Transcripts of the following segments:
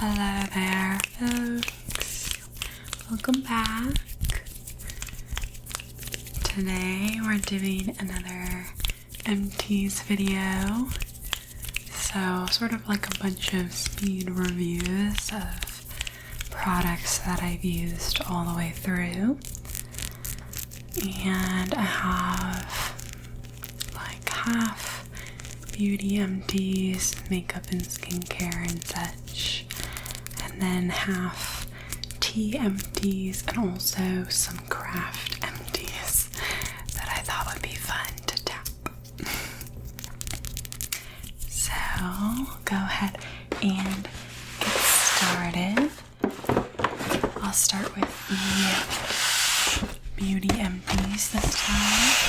Hello there, folks. Welcome back. Today we're doing another empties video. So, sort of like a bunch of speed reviews of products that I've used all the way through. And I have like half beauty empties, makeup and skincare and such, and then half tea empties and also some craft empties that I thought would be fun to tap. So go ahead and get started. I'll start with the beauty empties this time.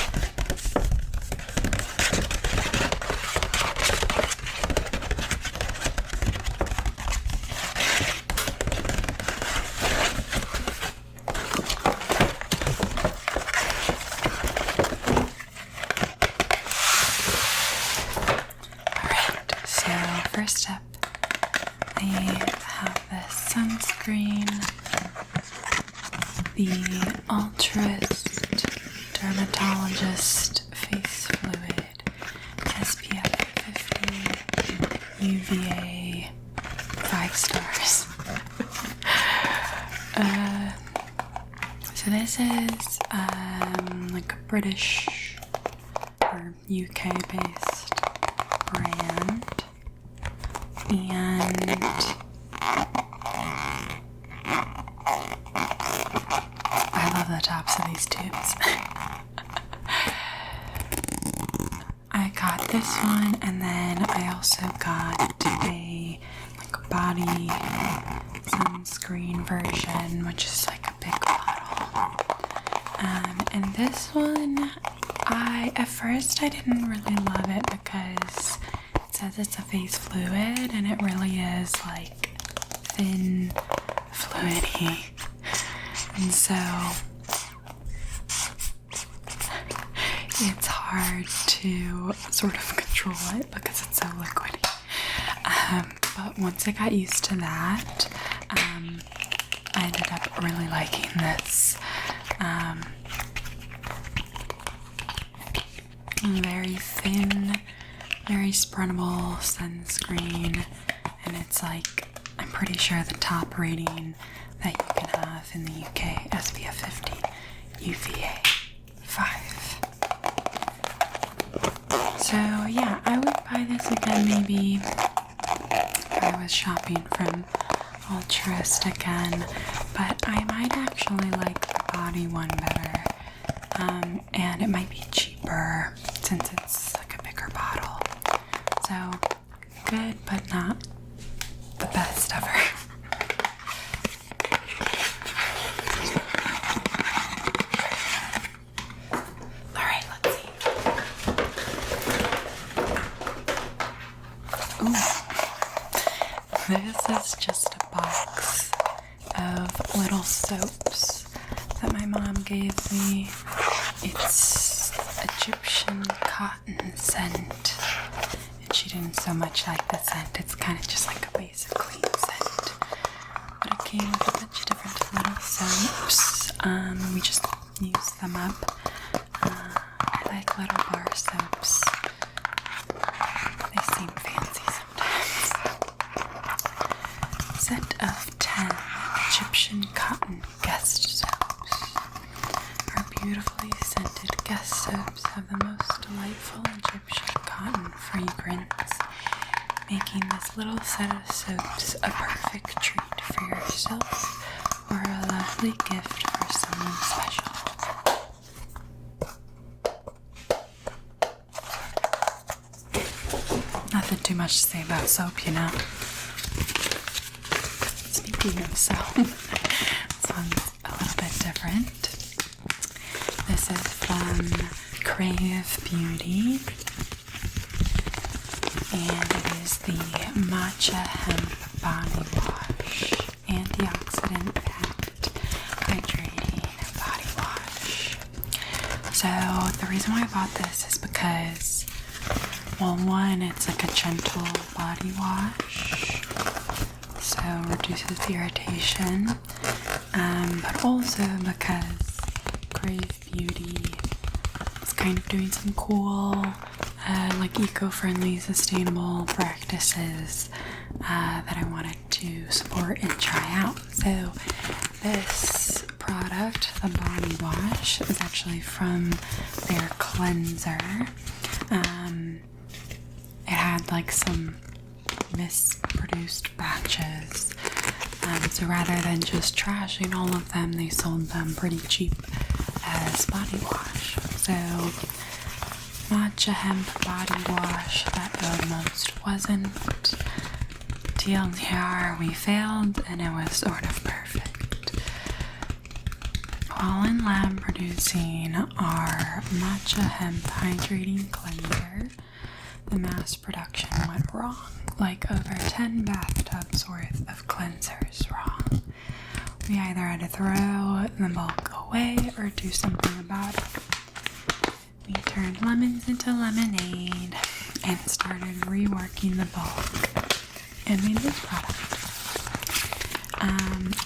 First up, I have this sunscreen, the Ultrist Dermatologist Face Fluid SPF 50 UVA 5 stars. So this is like a British or UK based brand. And I love the tops of these tubes. I got this one, and then I also got a like body sunscreen version, which is like a big bottle. And this one, at first I didn't really love it because says it's a face fluid and it really is like thin, fluidy, and so it's hard to sort of control it because it's so liquidy. But once I got used to that, I ended up really liking this. Very thin, very spreadable sunscreen, and it's like, I'm pretty sure the top rating that you can have in the UK, SPF 50 UVA 5. So yeah, I would buy this again maybe if I was shopping from Ultrist again, but I might actually like the body one better, and it might be cheaper since it's like a bigger bottle. So, good, but not the best ever. Alright, let's see. Ooh. This is just a box of little soaps that my mom gave me. It's Egyptian cotton scent. She didn't so much like the scent. It's kind of just like a basic clean scent. But it came with a bunch of different little soaps. We just use them up. I like little bar soaps. They seem fancy sometimes. Set of 10 Egyptian cotton guest soaps. Our beautifully scented guest soaps have the most delightful Egyptian cotton fragrance, making this little set of soaps a perfect treat for yourself or a lovely gift for someone special. Nothing too much to say about soap, you know. Speaking of soap, this one's a little bit different. This is from Crave Beauty, and it is the Matcha Hemp Body Wash, antioxidant packed hydrating body wash. So the reason why I bought this is because, well, one, it's like a gentle body wash, so reduces irritation, but also because Crave Beauty is kind of doing some cool, like eco-friendly, sustainable practices that I wanted to support and try out. So this product, the body wash, is actually from their cleanser. It had like some misproduced batches, so rather than just trashing all of them, they sold them pretty cheap as body wash. So matcha hemp body wash that almost wasn't. TLDR, we failed and it was sort of perfect. While in lab producing our matcha hemp hydrating cleanser, the mass production went wrong. Like over 10 bathtubs worth of cleansers wrong. We either had to throw the bulk away or do something about it. We turned lemons into lemonade and started reworking the bulk and made this product.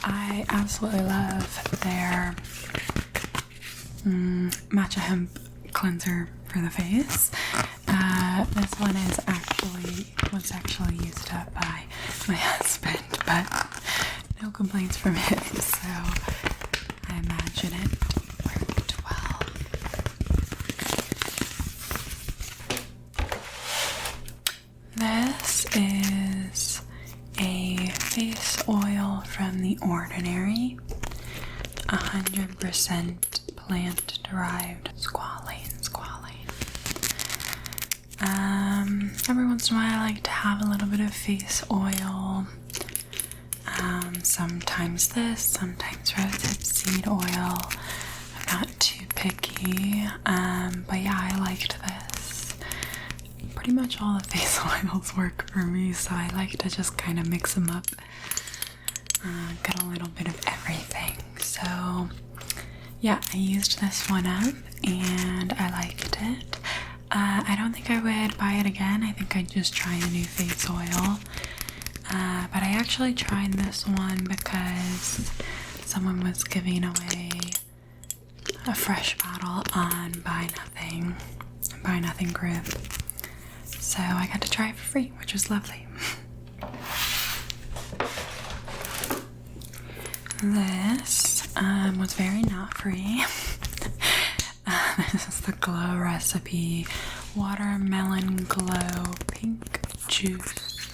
I absolutely love their matcha hemp cleanser for the face. This one was actually used up by my husband, but no complaints from him, so I imagine it worked well. This is a face oil from The Ordinary, 100% plant-derived squalane. Every once in a while I like to have a little bit of face oil. Sometimes this, sometimes rosehip seed oil. I'm not too picky, but yeah, I liked this. Pretty much all the face oils work for me, so I like to just kind of mix them up. Get a little bit of everything. So yeah, I used this one up and I liked it. I don't think I would buy it again. I think I'd just try a new face oil. But I actually tried this one because someone was giving away a fresh bottle on Buy Nothing group. So I got to try it for free, which was lovely. This was very not free. This is the Glow Recipe Watermelon Glow Pink Juice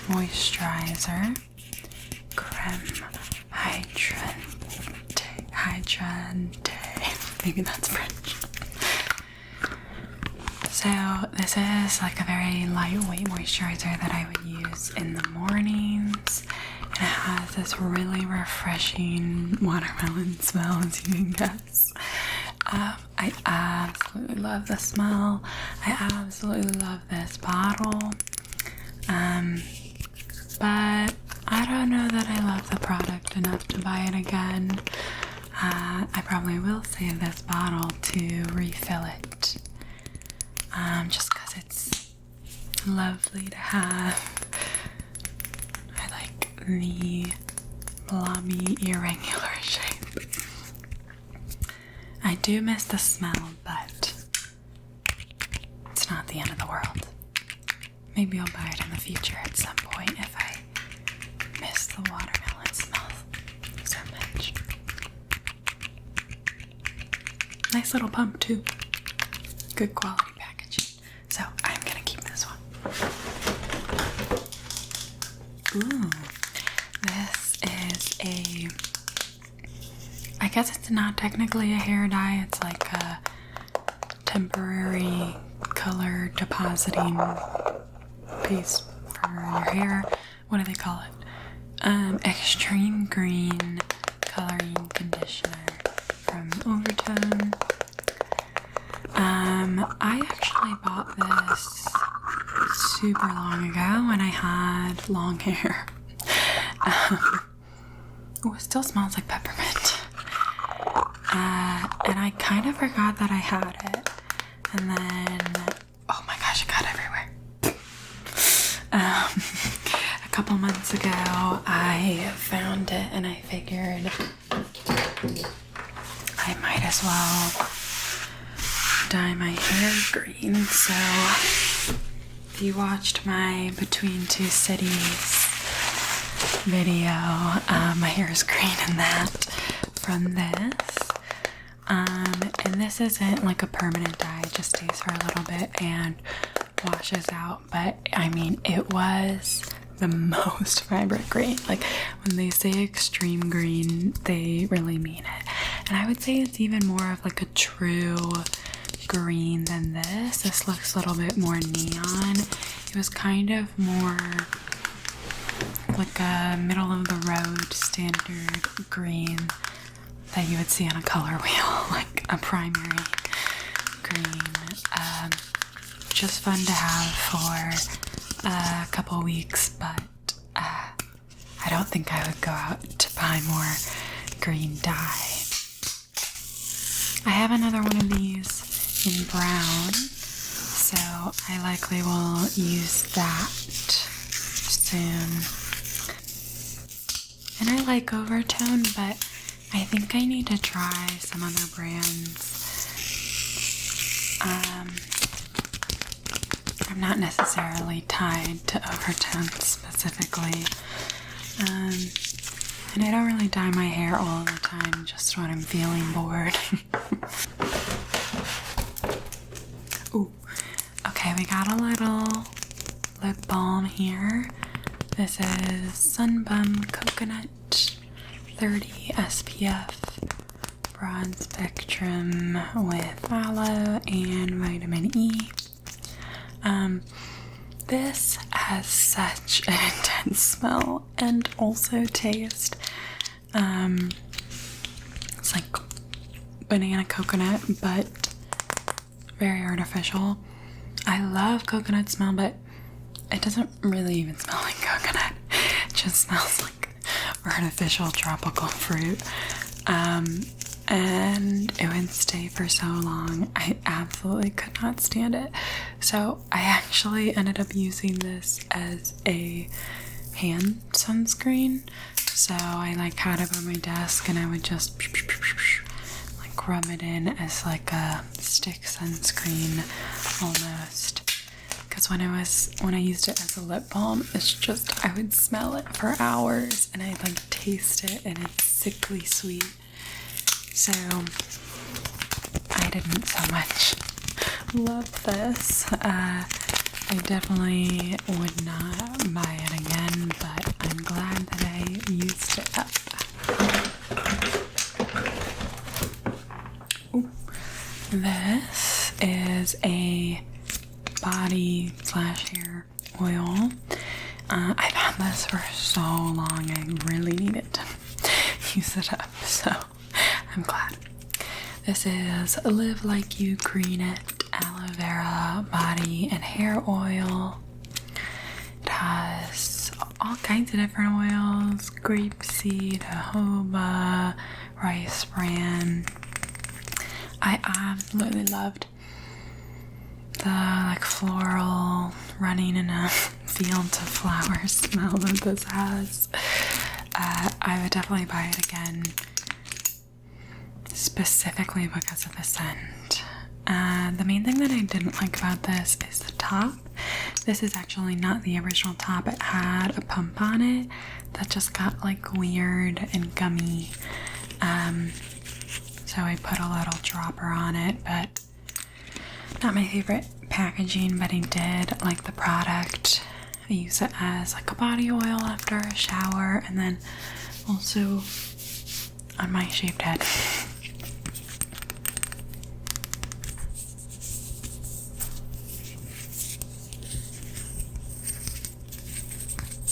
Moisturizer Creme Hydrate. Maybe that's French. So this is like a very lightweight moisturizer that I would use in the mornings. And it has this really refreshing watermelon smell, as you can guess. I absolutely love the smell. I absolutely love this bottle. But I don't know that I love the product enough to buy it again. I probably will save this bottle to refill it. Just because it's lovely to have. I like the blobby, irregular shape. I do miss the smell, but it's not the end of the world. Maybe I'll buy it in the future at some point if I miss the watermelon smell so much. Nice little pump too. Good quality packaging. So I'm gonna keep this one. Ooh, this is I guess it's not technically a hair dye, it's like a temporary color depositing paste for your hair. What do they call it? Extreme Green Coloring Conditioner from Overtone. I actually bought this super long ago when I had long hair. Oh, it still smells like peppermint. And I kind of forgot that I had it. And then, oh my gosh, it got everywhere. A couple months ago, I found it and I figured I might as well dye my hair green. So if you watched my Between Two Cities video, my hair is green in that from this. And this isn't like a permanent dye, it just stays for a little bit and washes out. But I mean, it was the most vibrant green. Like when they say extreme green, they really mean it. And I would say it's even more of like a true green than this. This looks a little bit more neon. It was kind of more like a middle of the road standard green that you would see on a color wheel, like a primary green. Just fun to have for a couple weeks, but I don't think I would go out to buy more green dye. I have another one of these in brown, so I likely will use that soon. And I like Overtone, but I think I need to try some other brands. I'm not necessarily tied to Overtone specifically. And I don't really dye my hair all the time, just when I'm feeling bored. Ooh, okay, we got a little lip balm here. This is Sunbum Coconut 30 SPF broad spectrum with aloe and vitamin E. This has such an intense smell and also taste. It's like banana coconut, but very artificial. I love coconut smell, but it doesn't really even smell like coconut. It just smells like artificial tropical fruit. And it would stay for so long. I absolutely could not stand it. So I actually ended up using this as a hand sunscreen. So I like had it on my desk and I would just like rub it in as like a stick sunscreen almost. Because when I used it as a lip balm, it's just, I would smell it for hours and I'd like taste it and it's sickly sweet. So I didn't so much love this. I definitely would not buy it again, but I'm glad that I used it up. Ooh. This is a body / hair oil. I've had this for so long, I really needed to use it up, so I'm glad. This is Live Like You Green It Aloe Vera Body and Hair Oil. It has all kinds of different oils: grapeseed, jojoba, rice bran. I absolutely loved the like floral running in a field of flowers smell that this has. I would definitely buy it again, specifically because of the scent. The main thing that I didn't like about this is the top. This is actually not the original top. It had a pump on it that just got like weird and gummy. So I put a little dropper on it, but not my favorite packaging, but I did like the product. I use it as like a body oil after a shower and then also on my shaved head.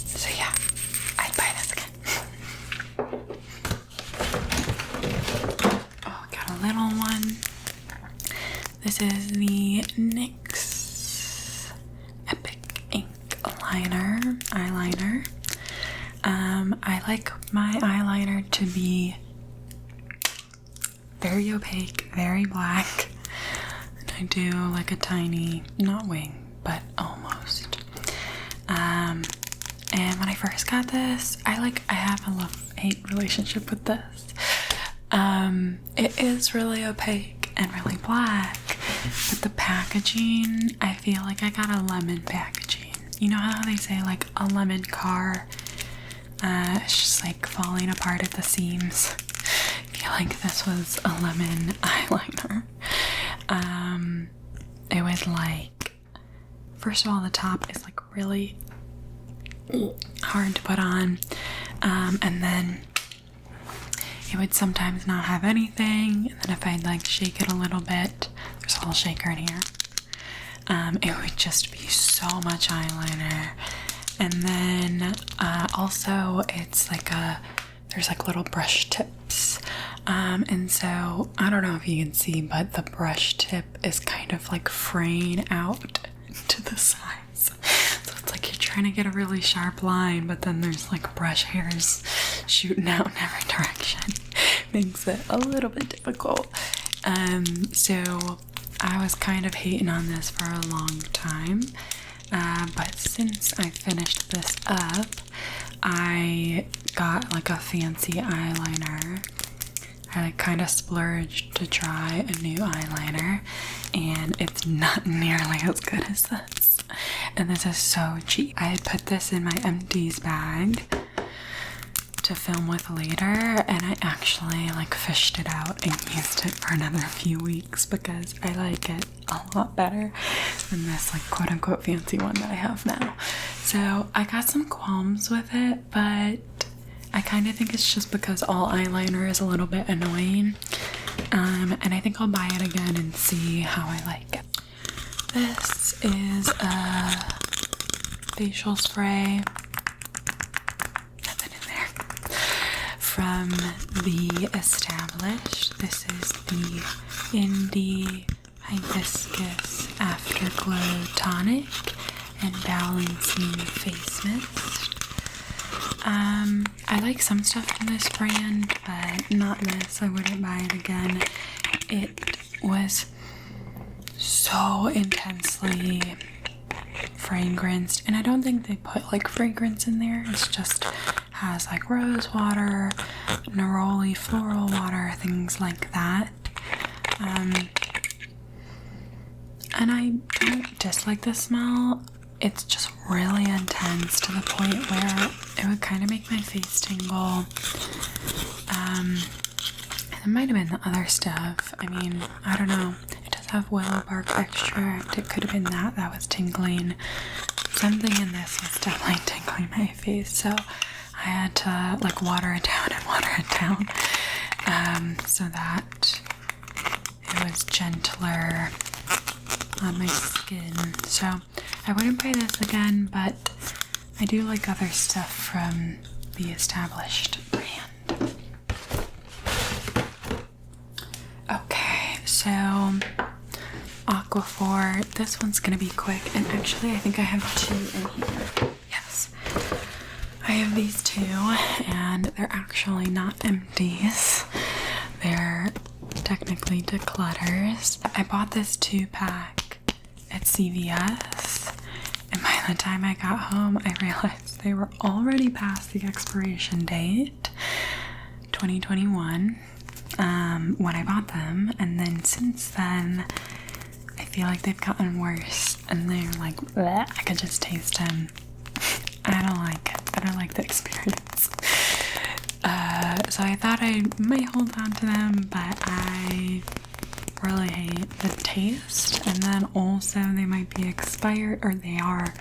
So yeah, I'd buy this again. Oh, got a little one. This is the NYX Epic Ink eyeliner. I like my eyeliner to be very opaque, very black. And I do like a tiny, not wing, but almost. And when I first got this, I have a love-hate relationship with this. It is really opaque and really black, but the packaging, I feel like I got a lemon packaging. You know how they say like a lemon car? It's just like falling apart at the seams. I feel like this was a lemon eyeliner. It was like, first of all, the top is like really hard to put on, and then it would sometimes not have anything, and then if I'd like shake it a little bit, there's a little shaker in here, it would just be so much eyeliner. And then also it's like there's like little brush tips, and so I don't know if you can see, but the brush tip is kind of like fraying out to the sides. So it's like you're trying to get a really sharp line, but then there's like brush hairs shooting out in every direction. Makes it a little bit difficult. So I was kind of hating on this for a long time. But since I finished this up, I got like a fancy eyeliner. I like kind of splurged to try a new eyeliner, and it's not nearly as good as this. And this is so cheap. I put this in my empties bag to film with later, and I actually like fished it out and used it for another few weeks because I like it a lot better than this like quote unquote fancy one that I have now. So I got some qualms with it, but I kind of think it's just because all eyeliner is a little bit annoying, and I think I'll buy it again and see how I like it. This is a facial spray. From the Established. This is the Indie Hibiscus Afterglow Tonic and Balancing Face Mist. I like some stuff from this brand, but not this. I wouldn't buy it again. It was so intensely fragranced, and I don't think they put like fragrance in there. It's just has like rose water, neroli floral water, things like that. And I don't dislike the smell. It's just really intense to the point where it would kind of make my face tingle. It might have been the other stuff. I mean, I don't know. It does have willow bark extract. It could have been that was tingling. Something in this was definitely tingling my face, so I had to like water it down and water it down, so that it was gentler on my skin. So I wouldn't buy this again, but I do like other stuff from the Established brand. Okay, so Aquaphor. This one's gonna be quick, and actually I think I have two in here. Yes, I have these two, and they're actually not empties. They're technically declutters. I bought this 2-pack at CVS, and by the time I got home, I realized they were already past the expiration date, 2021, when I bought them. And then since then, I feel like they've gotten worse, and they're like, bleh. I could just taste them. I don't like it. I don't like the experience. So I thought I might hold on to them, but I really hate the taste. And then also they might be expired, or they are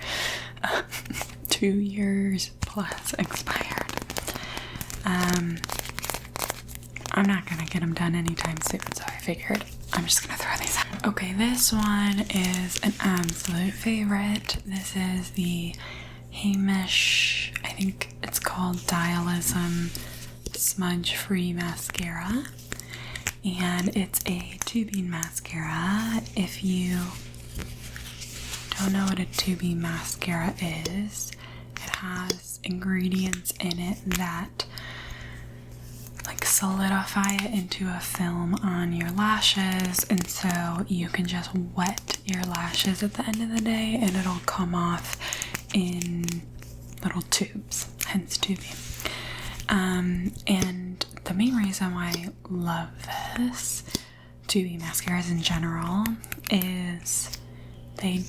2 years plus expired. I'm not gonna get them done anytime soon, so I figured I'm just gonna throw these out. Okay, this one is an absolute favorite. This is the Heimish, I think it's called Dialism Smudge Free Mascara, and it's a tubing mascara. If you don't know what a tubing mascara is, it has ingredients in it that like solidify it into a film on your lashes, and so you can just wet your lashes at the end of the day and it'll come off in little tubes, hence tubing. And the main reason why I love this, tubing mascaras in general, is they're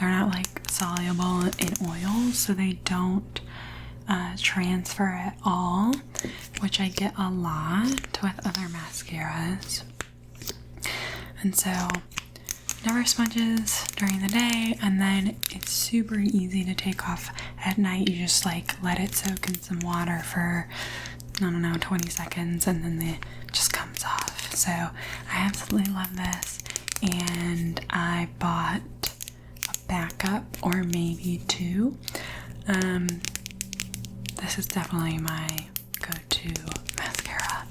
not like soluble in oil, so they don't transfer at all, which I get a lot with other mascaras. And so never smudges during the day, and then it's super easy to take off at night. You just like let it soak in some water for, I don't know, 20 seconds, and then it just comes off. So I absolutely love this, and I bought a backup, or maybe two. This is definitely my go-to mascara,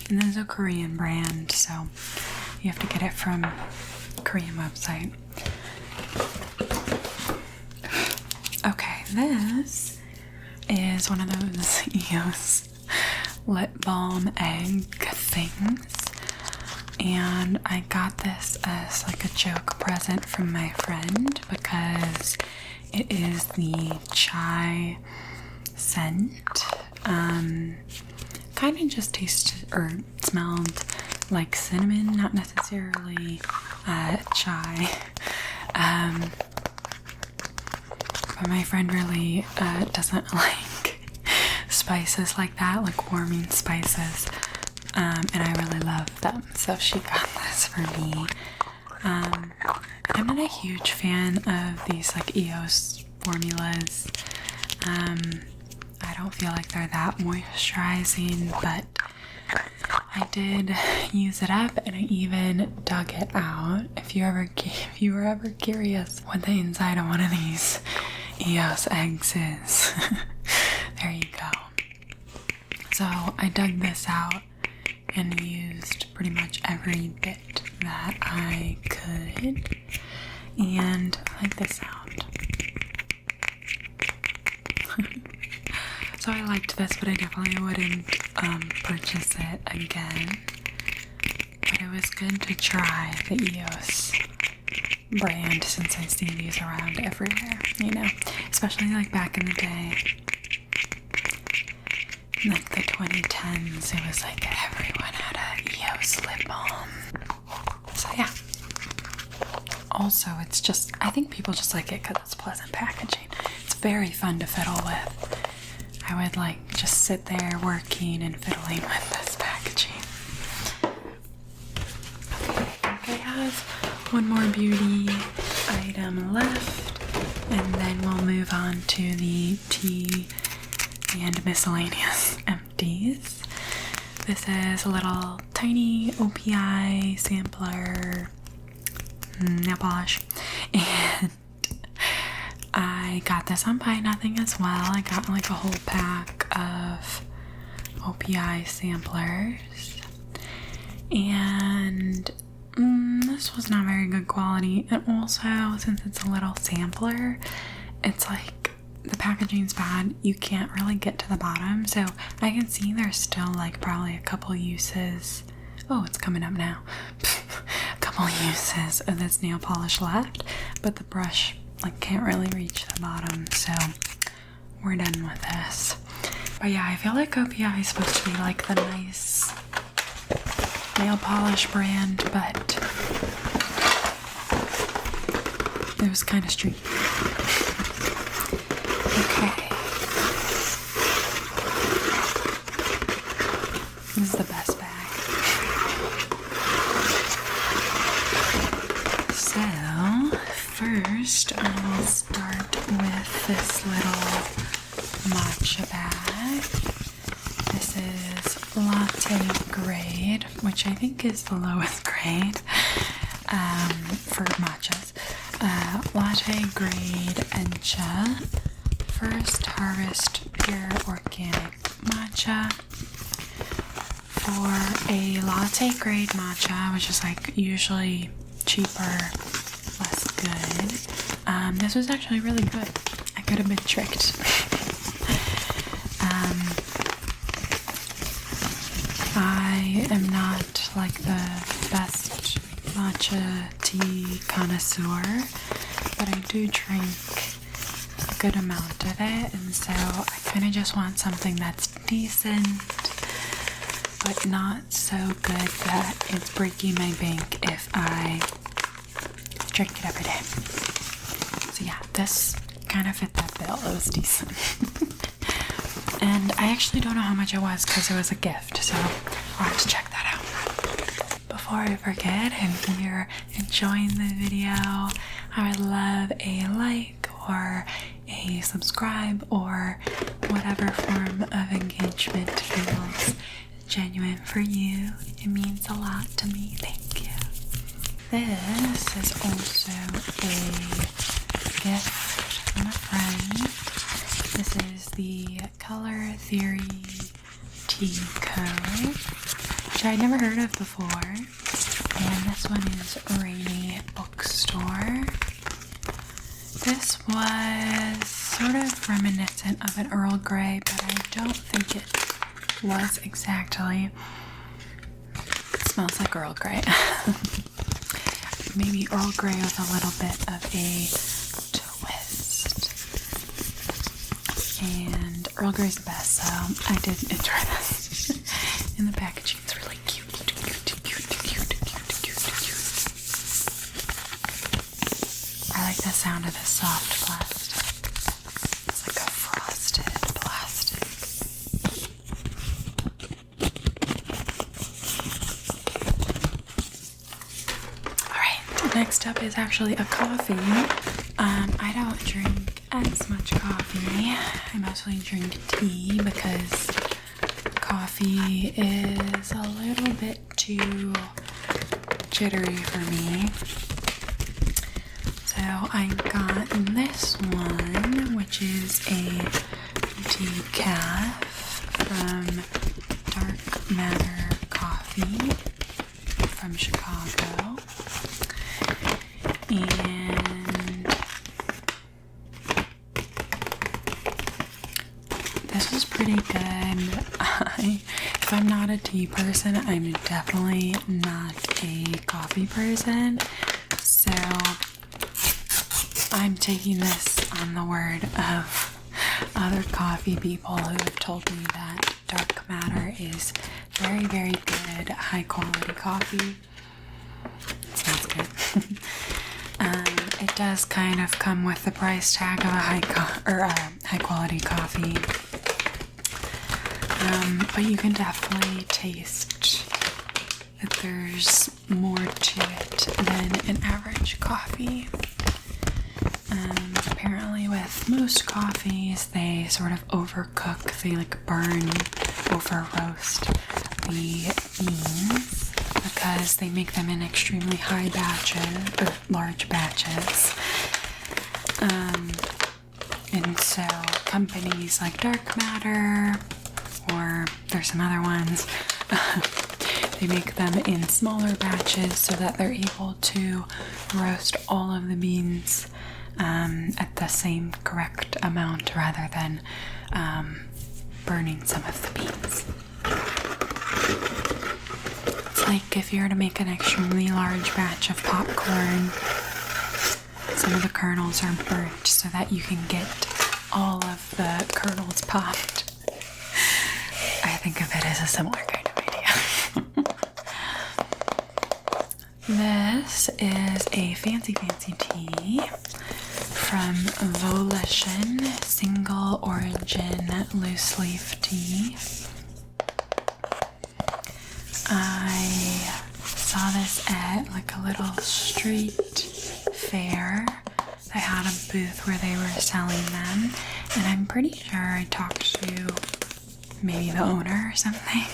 and this is a Korean brand, so you have to get it from Korean website. Okay, this is one of those EOS lip balm egg things, and I got this as like a joke present from my friend because it is the chai scent. Kind of just tasted or smelled like cinnamon, not necessarily chai. But my friend really doesn't like spices like that, like warming spices, and I really love them, so she got this for me. I'm not a huge fan of these like EOS formulas. I don't feel like they're that moisturizing, but I did use it up, and I even dug it out. If you were ever curious what the inside of one of these EOS eggs is, there you go. So I dug this out and used pretty much every bit that I could, and I like the sound. So I liked this, but I definitely wouldn't purchase it again. But it was good to try the EOS brand since I see these around everywhere, you know, especially like back in the day, like the 2010s, it was like everyone had a EOS lip balm. So yeah. Also, it's just, I think people just like it because it's pleasant packaging. It's very fun to fiddle with. I would like just sit there working and fiddling with this packaging. Okay, I have one more beauty item left, and then we'll move on to the tea and miscellaneous empties. This is a little tiny OPI sampler nail polish, and I got this on Buy Nothing as well. I got like a whole pack of OPI samplers, and this was not very good quality. And also, since it's a little sampler, it's like the packaging's bad. You can't really get to the bottom, so I can see there's still like probably a couple uses. Oh, it's coming up now. A couple uses of this nail polish left, but the brush like can't really reach the bottom, so we're done with this. But yeah, I feel like OPI is supposed to be like the nice nail polish brand, but it was kind of street. Okay, this is the best bag. So first, I will start with this little matcha bag. This is latte grade, which I think is the lowest grade for matchas. Latte grade Encha First Harvest Pure Organic Matcha. For a latte grade matcha, which is like usually cheaper, less good, this was actually really good. I could have been tricked. I am not like the best matcha tea connoisseur, but I do drink a good amount of it, and so I kind of just want something that's decent, but not so good that it's breaking my bank if I drink it every day. So yeah, this kind of fit that bill. It was decent. And I actually don't know how much it was because it was a gift, so I'll have to check that out. Before I forget, if you're enjoying the video, I would love a like or a subscribe or whatever form of engagement feels genuine for you. It means a lot to me. Thank you. This is also a gift from a friend. This is the Color Theory Tea Co, which I'd never heard of before. And this one is Rainy Bookstore. This was sort of reminiscent of an Earl Grey, but I don't think it was exactly. It smells like Earl Grey. Maybe Earl Grey with a little bit of a twist. And Earl Grey's the best, so I did enjoy this. And the packaging is really cute. I like the sound of this soft plastic. It's like a frosted plastic. Alright, next up is actually a coffee. I don't drink as much coffee. I mostly drink tea because coffee is a little bit too jittery for me. So I got this one, which is a decaf from Dark Matter Coffee from Chicago. And this was pretty good. If I'm not a tea person, I'm definitely not a coffee person. So I'm taking this on the word of other coffee people who have told me that Dark Matter is very, very good, high quality coffee. It smells good. It does kind of come with the price tag of a high quality coffee. But you can definitely taste that there's more to it than an average coffee. Apparently with most coffees, they sort of overcook, they like burn, over roast the beans because they make them in extremely high batches, or large batches. And so companies like Dark Matter, or there's some other ones, they make them in smaller batches so that they're able to roast all of the beans at the same correct amount rather than burning some of the beans. It's like if you were to make an extremely large batch of popcorn, some of the kernels are burnt so that you can get all of the kernels popped. I think of it as a similar kind of idea. This is a fancy tea from Volition Single Origin Loose Leaf Tea. I saw this at like a little street fair. They had a booth where they were selling them, and I'm pretty sure I talked to maybe the owner or something.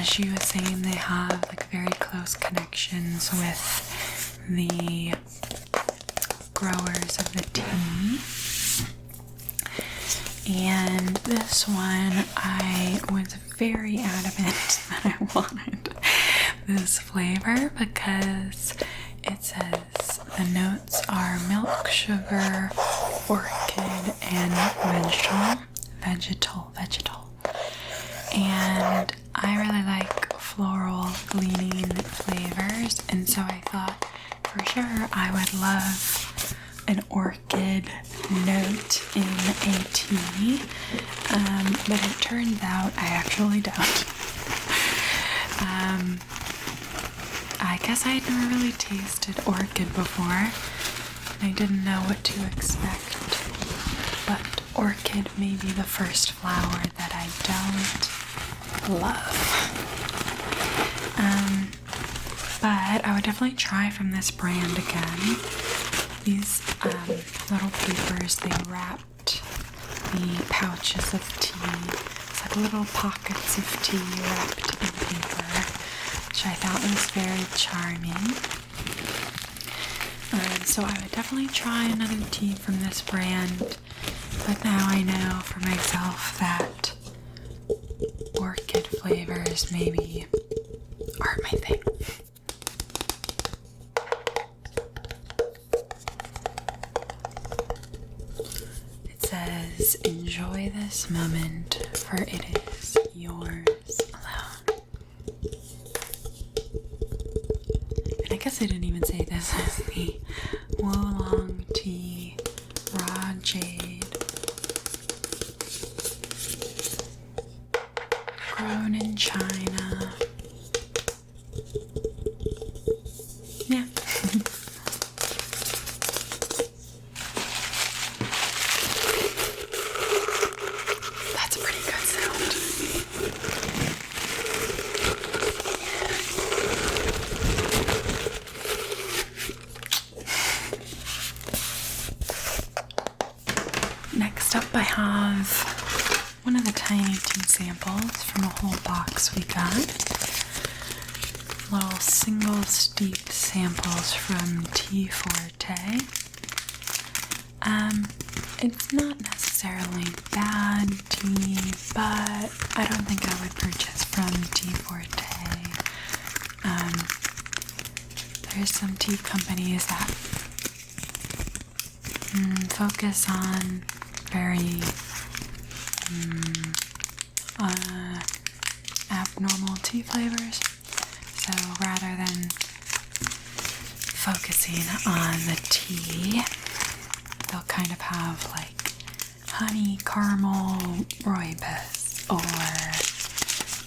She was saying they have like very close connections with the growers of the tea. And this one, I was very adamant that I wanted this flavor because it says the notes are milk, sugar, orchid, and vegetal. And I really like floral leaning flavors, and so I thought for sure I would love an orchid note in a tea, but it turns out I actually don't. I guess I had never really tasted orchid before. I didn't know what to expect, but orchid may be the first flower that I don't love. But I would definitely try from this brand again. These little papers, they wrapped the pouches of tea. It's like little pockets of tea wrapped in paper, which I thought was very charming. So I would definitely try another tea from this brand, but now I know for myself that orchid flavors maybe aren't my thing. It says, enjoy this moment, for it is yours alone. And I guess I didn't even say this is the Oolong Tea Raw Jade, grown in China. Yeah. That's a pretty good sound. Next up I have one of the tiny tea samples from a whole box we got. Little single steep samples from Tea Forte. It's not necessarily bad tea, but I don't think I would purchase from Tea Forte. There's some tea companies that focus on very abnormal tea flavors. So rather than focusing on the tea, they'll kind of have like honey caramel rooibos or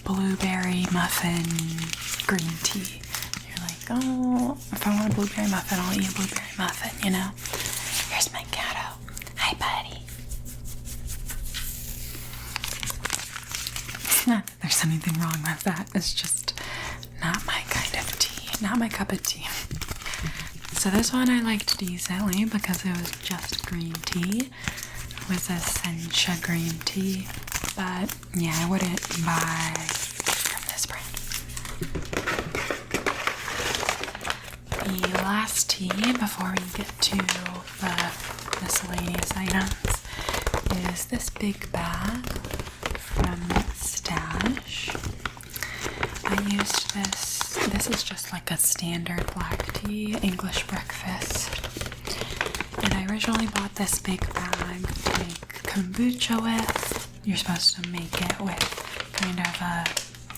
blueberry muffin green tea. You're like, oh, if I want a blueberry muffin, I'll eat a blueberry muffin, you know? Here's my gato. Hi, buddy. It's not that there's anything wrong with that. It's just not my kind of tea. Not my cup of tea. So this one I liked decently because it was just green tea. It was a sencha green tea. But yeah, I wouldn't buy from this brand. The last tea before we get to the miscellaneous items is this big bag from Stash. I used this. This is just like a standard black tea, English breakfast. And I originally bought this big bag to make kombucha with. You're supposed to make it with kind of a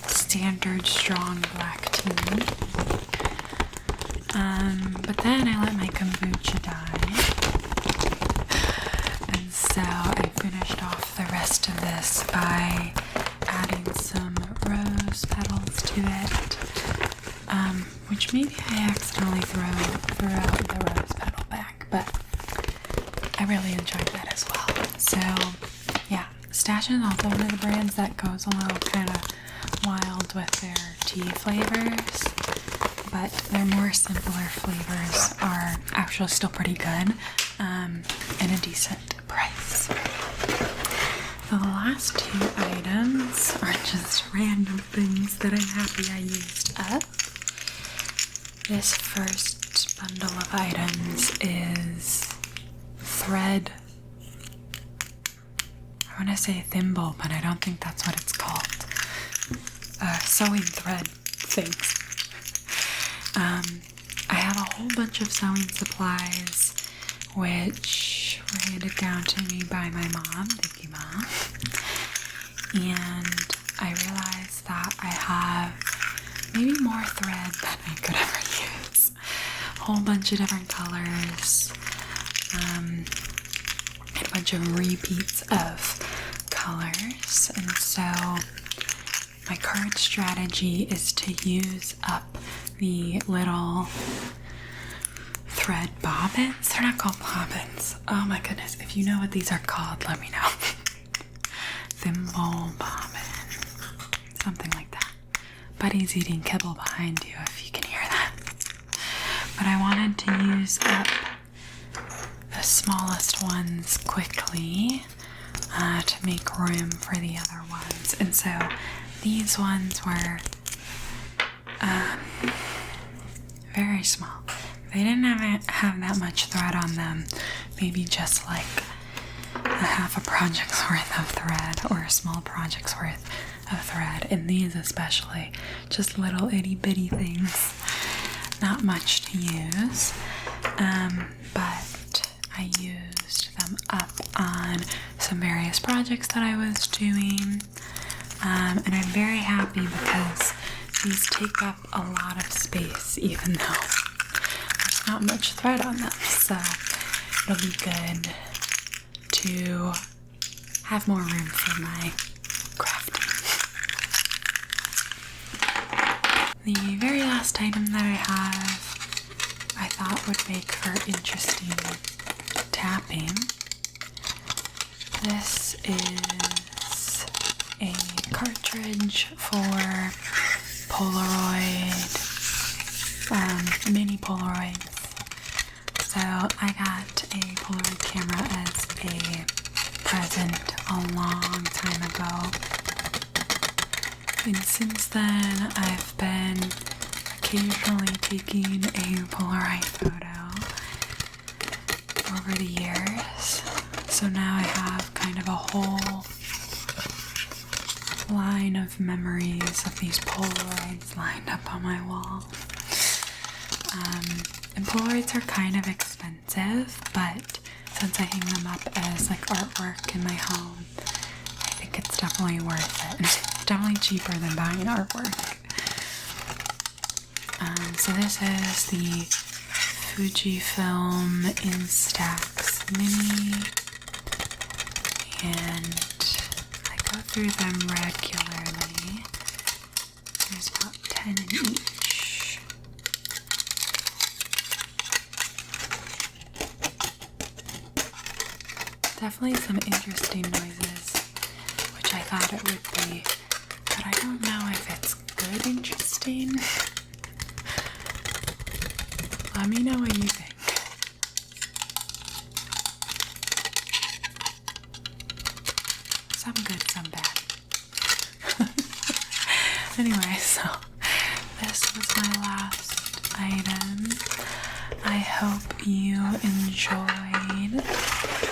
standard strong black tea. But then I let my kombucha die. And so I finished off the rest of this by adding some rose petals to it, which maybe I accidentally threw out the rose petal back, but I really enjoyed that as well. So yeah, Stash is also one of the brands that goes a little kind of wild with their tea flavors, but their more simpler flavors are actually still pretty good, and a decent price. The last two items are just random things that I'm happy I used up. This first bundle of items is thread. I want to say thimble, but I don't think that's what it's called. Sewing thread things. I have a whole bunch of sewing supplies which were handed down to me by my mom. Thank you, Mom. And I realized that I have maybe more thread than I could ever use. A whole bunch of different colors. a bunch of repeats of colors, and so my card strategy is to use up the little thread bobbins. They're not called bobbins. Oh my goodness, if you know what these are called, let me know. Thimble bobbin, something like that. Buddy's eating kibble behind you if you can hear that. But I wanted to use up the smallest ones quickly to make room for the other ones. And so these ones were very small. They didn't have that much thread on them. Maybe just like a half a project's worth of thread or a small project's worth of thread. And these especially, just little itty bitty things. Not much to use. But I used them up on some various projects that I was doing. And I'm very happy because these take up a lot of space even though there's not much thread on them. So it'll be good to have more room for my crafting. The very last item that I have I thought would make for interesting tapping. This is a cartridge for Polaroid, mini Polaroids. So I got a Polaroid camera as a present a long time ago. And since then, I've been occasionally taking a Polaroid photo over the years. So now I have kind of a whole line of memories of these Polaroids lined up on my wall. And Polaroids are kind of expensive, but since I hang them up as like artwork in my home, I think it's definitely worth it. It's definitely cheaper than buying artwork. So this is the Fujifilm Instax Mini, and I go through them regularly. There's about 10 in each. Definitely some interesting noises, which I thought it would be, but I don't know if it's good interesting. Let me know what you think. Some good, some bad. Anyway, so this was my last item. I hope you enjoyed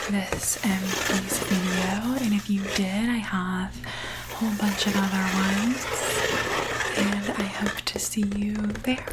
this piece video, and if you did, I have a whole bunch of other ones, and I hope to see you there.